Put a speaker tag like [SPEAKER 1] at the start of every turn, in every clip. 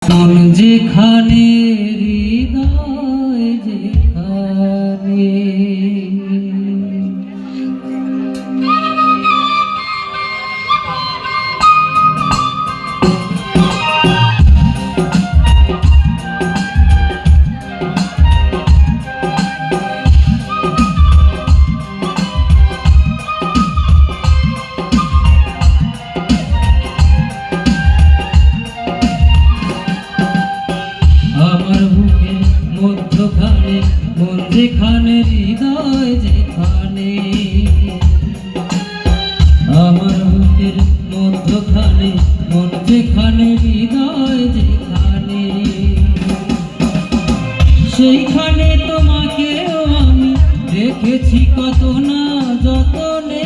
[SPEAKER 1] মন যেখানে হৃদয় যেখানে মধ্যখানে মন যেখানে হৃদয় যেখানে আমার বুকের মধ্যখানে মন যেখানে হৃদয় যেখানে সেইখানে তোমাকেও আমি রেখেছি কত না যতনে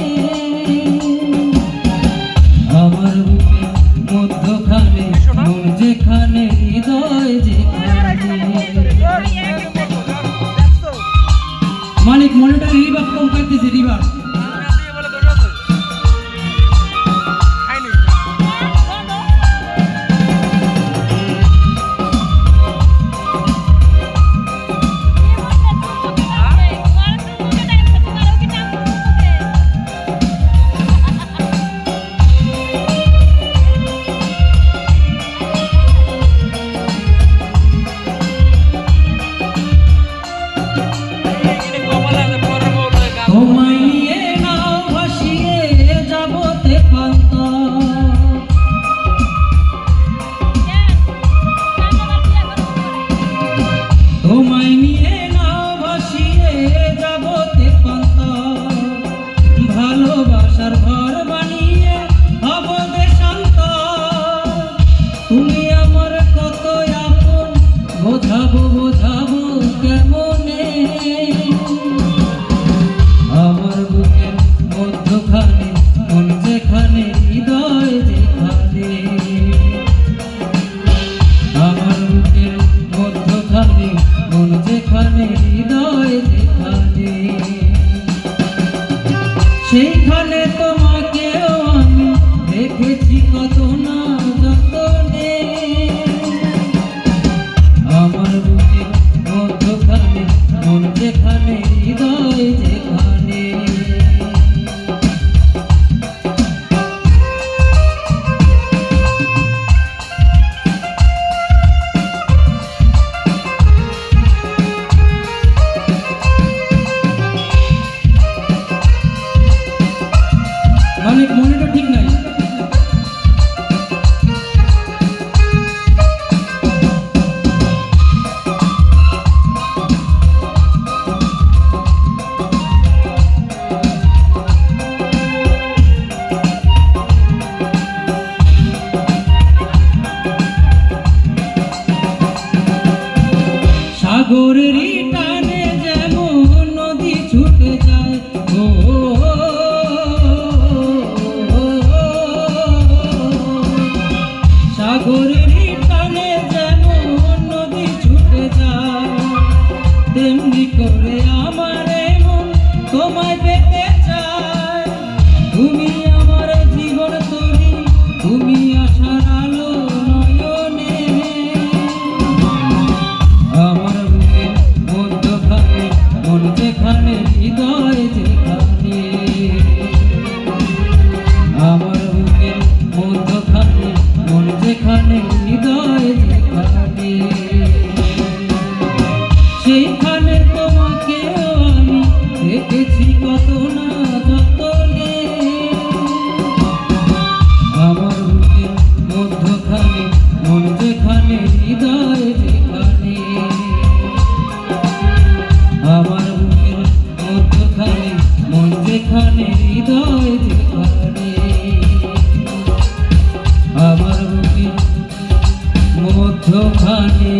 [SPEAKER 1] আমার বুকের মধ্যখানে মন যেখানে হৃদয় যেখানে মালিক মনিটর রিভাব কম করতেছে রিভাব ভালোবাসার ঘর বানিয়ে হব দেশান্ত তুমি আমার কত আপন বোঝাবো বোঝাবো কেমনে আমার বুকের মধ্যখানে মন যেখানে হৃদয় যেখানে আমার বুকের মধ্যখানে মন যেখানে হৃদয় যেখানে সেইখানে তোমাকেও আমি দেখেছি কত না যতনে আমার বুকের মধ্যখানে মন যেখানে হৃদয় যেখানে মালিক মনিটর ঠিক নাই সাগরের টানে যেমন নদী ছুটে যায় ও সাগরের টানে যেমন নদী ছুটে যায় তেমনি করে আমার মন তোমায় পেতে চায় তুমি আমার জীবন তরি তুমি আশার আলো নয়নে আমার বুকের মধ্যখানে মন যেখানে হৃদয় যেখানে আমার বুকের মধ্যখানে মন যেখানে হৃদয় যেখানে সেইখানে তোমাকেও আমি দেখেছি কত না যতনে আমার বুকের মধ্যখানে মন যেখানে হৃদয় যেখানে আমার বুকের মধ্যখানে মন যেখানে হৃদয় যেখানে আমার বুকের মধ্যখানে